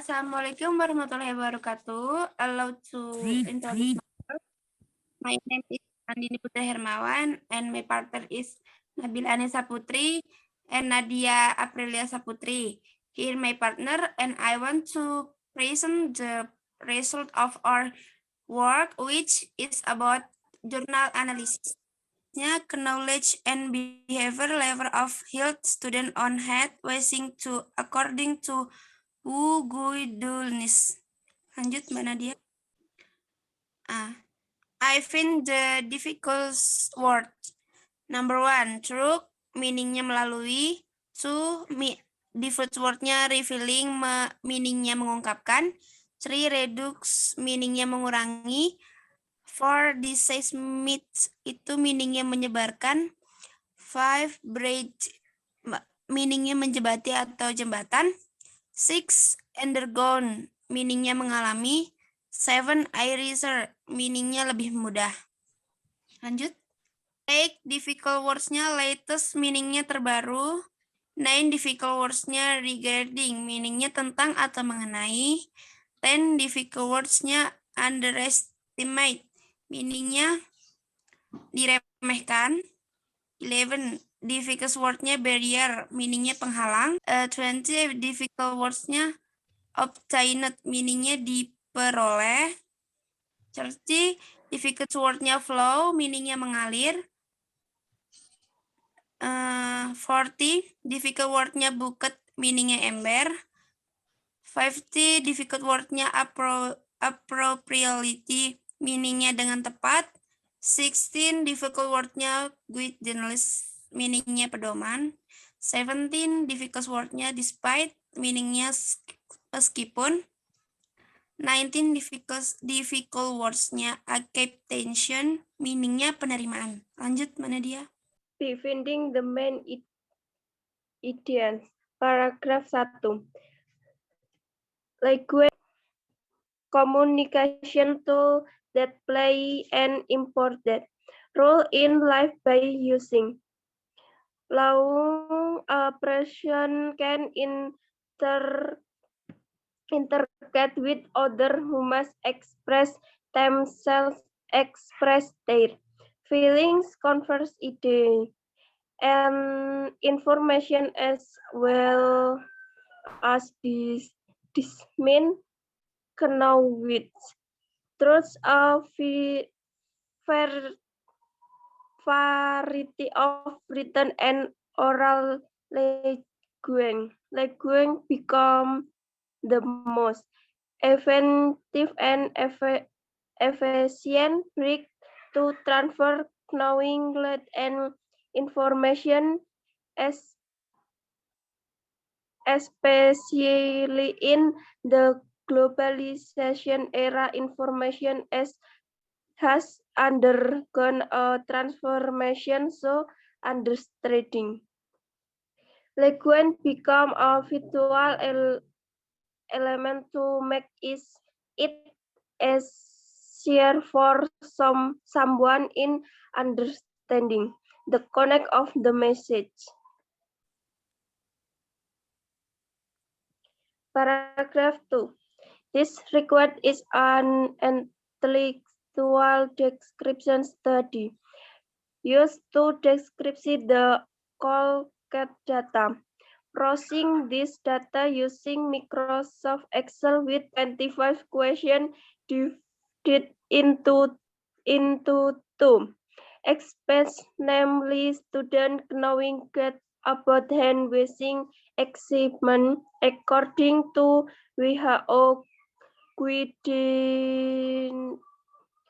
Assalamualaikum warahmatullahi wabarakatuh. Allow to introduce myself. My name is Andini Putra Hermawan and my partner is Nabil Anissa Putri and Nadia Aprilia Saputri. Here my partner and I want to present the result of our work, which is about journal analysis. Knowledge and behavior level of health student on head washing to according to Wu Guidulnis. Lanjut Mbak Nadia. I find the difficult word. Number 1, through, meaningnya melalui. 2, difficult wordnya revealing, meaningnya mengungkapkan. 3, redux, meaningnya mengurangi. 4, disseminate, itu meaningnya menyebarkan. 5, bridge, meaningnya menjembati atau jembatan. 6, undergone, meaningnya mengalami. 7, eraser, meaningnya lebih mudah. Lanjut. 8, difficult words-nya latest, meaningnya terbaru. 9, difficult words-nya regarding, meaningnya tentang atau mengenai. 10, difficult words-nya underestimate, meaningnya diremehkan. 11, difficult word-nya barrier, meaningnya penghalang. 20, difficult words-nya obtained, meaningnya diperoleh. 30, difficult word-nya flow, meaningnya mengalir. 40, difficult word-nya bucket, meaningnya ember. 50, difficult word-nya appropriately, meaningnya dengan tepat. 16, difficult word-nya guidance, meaningnya pedoman. 17, difficult word-nya despite, meaningnya meskipun. 19, difficult words-nya acceptation, meaningnya penerimaan. Lanjut, mana dia? Defending the main ideas. Paragraf 1. Language communication tool that play an important role in life by using long person can interacte with others who must express themselves, express their feelings, converse ideas, and information as well as disseminate knowledge. Through a variety of written and oral language become the most effective and efficient way to transfer knowledge and information, especially in the globalization era. Information has undergone a transformation, so understanding language become a vital element to make it easier for someone in understanding the content of the message. Paragraph 2. This record is an intellectual description study used to describe the collected data. Processing this data using Microsoft Excel with 25 questions divided into two. Expense, namely student knowing about hand washing excitement according to WHO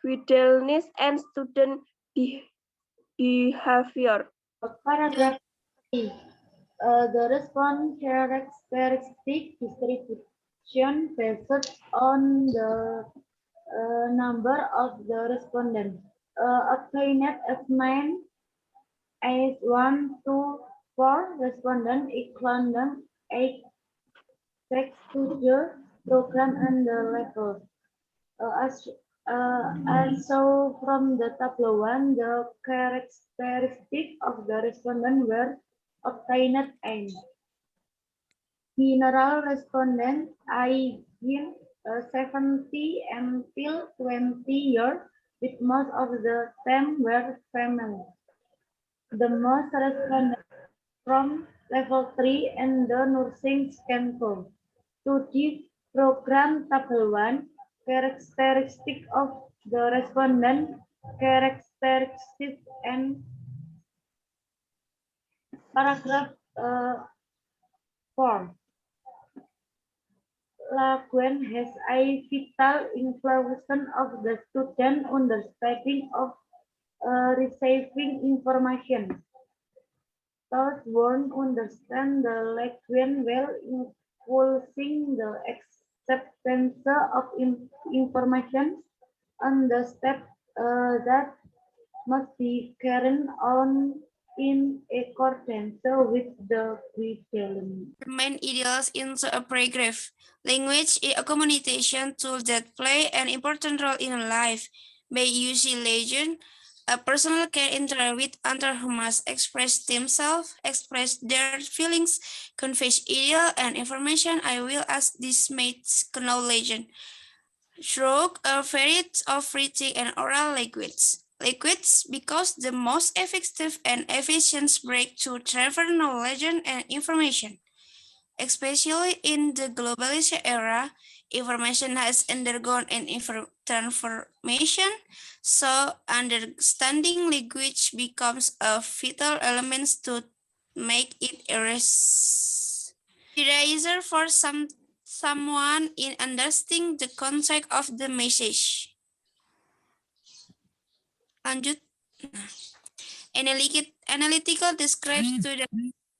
guidelines and student behavior. Paragraph 3. The response characteristic distribution based on the number of the respondents. Obtained assignment as 1 to 4 respondents equal 8 sex to the program and the level. Also from the table 1, the characteristics of the respondent were obtained and General respondents aged 70 until 20 years, with most of the time were female. The most respondents from level 3 and the nursing school. To the program table 1, characteristic of the respondent, characteristics and paragraph 4. Laguan has a vital influence of the student understanding of receiving information. Those won't understand the Laguan well, impulsing the acceptance of information on the step that must be carried on in accordance with the curriculum. The main ideas into a paragraph. Language is a communication tool that play an important role in life. By using legend, a person can interact with others who must express themselves, express their feelings, convey ideas and information. I will ask this mates know legend through a variety of written and oral language. Language because the most effective and efficient break to transfer knowledge and information. Especially in the globalization era, information has undergone an transformation, so understanding language becomes a vital element to make it eraser for someone in understanding the context of the message. Lanjut. Analytical describes to the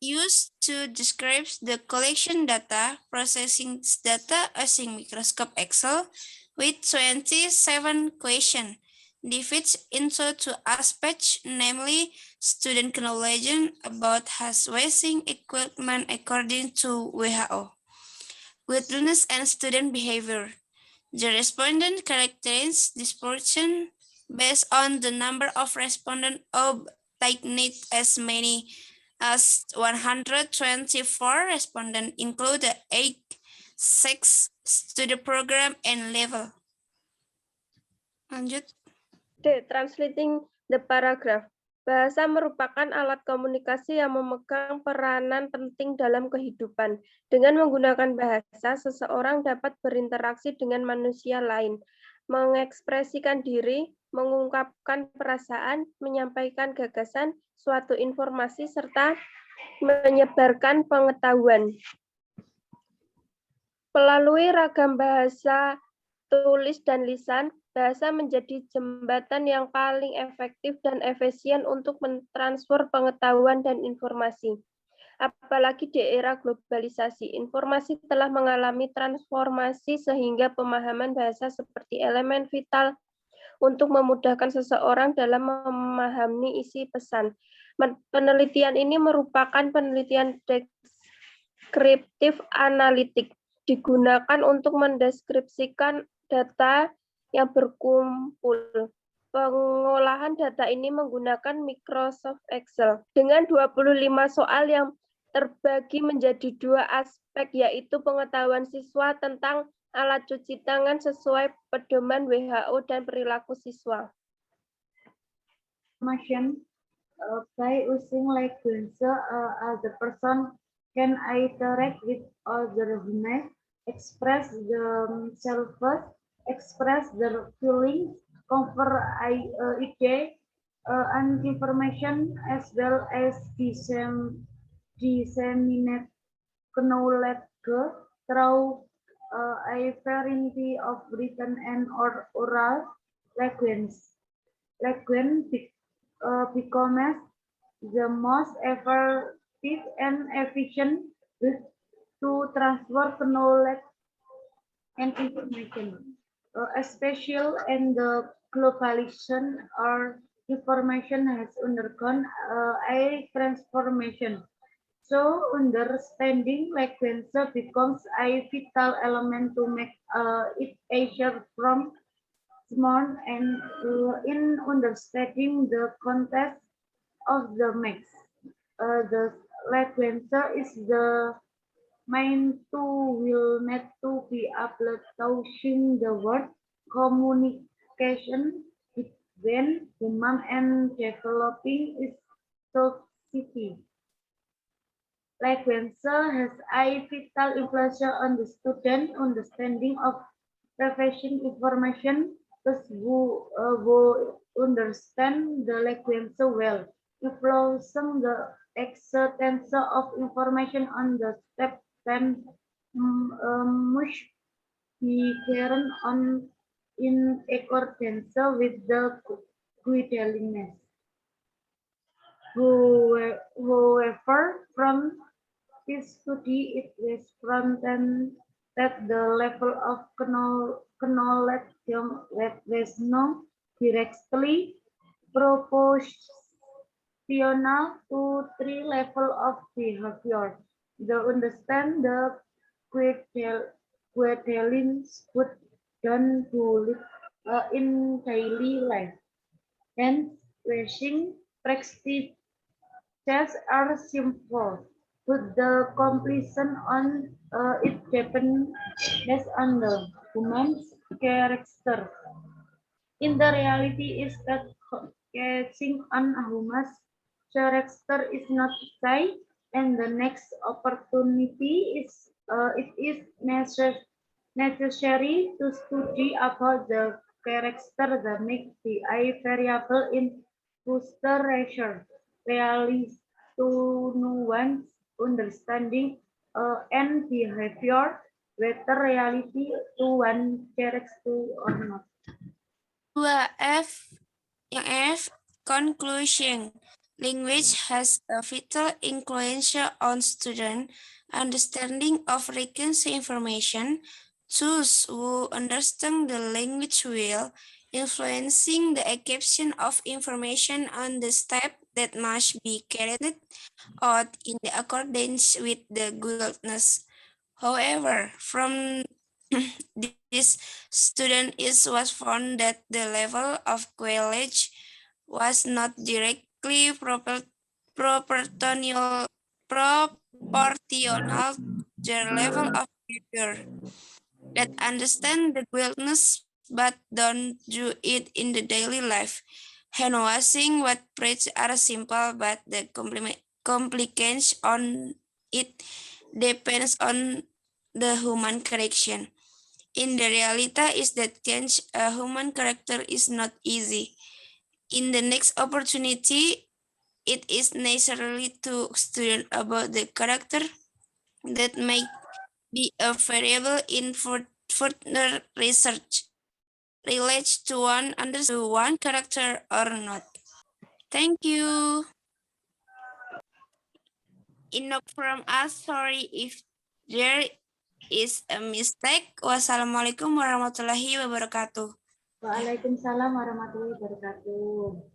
used to describe the collection data, processing data using Microsoft Excel with 27 questions, divided into two aspects, namely student knowledge about housing equipment according to WHO, guidelines and student behavior. The respondent characterizes this portion based on the number of respondents obtained as many as 124 respondents include the age, sex, study program, and level. Lanjut. D. Translating the paragraph. Bahasa merupakan alat komunikasi yang memegang peranan penting dalam kehidupan. Dengan menggunakan bahasa, seseorang dapat berinteraksi dengan manusia lain, mengekspresikan diri, mengungkapkan perasaan, menyampaikan gagasan, suatu informasi, serta menyebarkan pengetahuan. Melalui ragam bahasa tulis dan lisan, bahasa menjadi jembatan yang paling efektif dan efisien untuk mentransfer pengetahuan dan informasi. Apalagi di era globalisasi, informasi telah mengalami transformasi sehingga pemahaman bahasa seperti elemen vital untuk memudahkan seseorang dalam memahami isi pesan. Penelitian ini merupakan penelitian deskriptif analitik, digunakan untuk mendeskripsikan data yang berkumpul. Pengolahan data ini menggunakan Microsoft Excel dengan 25 soal yang terbagi menjadi dua aspek, yaitu pengetahuan siswa tentang alat cuci tangan sesuai pedoman WHO dan perilaku siswa. By using language, the person can interact with other humans, express themselves, express their feelings, confer ideas and information, as well as disseminate knowledge through a variety of written and oral language. Language becomes the most effective and efficient way to transfer knowledge and information, especially in the globalization or information has undergone a transformation. So understanding language becomes a vital element to make it easier from small and in understanding the context of the mix. The language is the Mine too will need to be touching the word communication between human and developing is society. Language has a vital influence on the student understanding of profession information, those who understand the language so well, influencing the existence of information on the step then must be carried on in accordance with the guidelines. However, from this study, it is proven that the level of knowledge is not directly proportional to three level of behavior. The understand the guidelines would done to live in daily life. Hence, washing practices are simple, but the completion on it depends on the woman's character. In the reality is that catching on a woman's character is not shy, and the next opportunity is it is necessary to study about the character that makes the eye variable in consideration, realize to nuance understanding and behavior, whether reality to one character or not. 2F. Yang F, conclusion. Language has a vital influence on student understanding of recent information. Those who understand the language will influencing the acquisition of information on the step that must be carried out in the accordance with the guidance. However, from this student was found that the level of knowledge was not directly proportional to their level of behavior. That understand the wellness but don't do it in the daily life. Hand washing what prayers are simple, but the complications on it depends on the human correction. In the reality is that change a human character is not easy. In the next opportunity, it is necessary to study about the character that may be a variable in further research relates to one character or not. Thank you. Enough from us. Sorry if there is a mistake. Wassalamualaikum warahmatullahi wabarakatuh. Waalaikumsalam warahmatullahi wabarakatuh.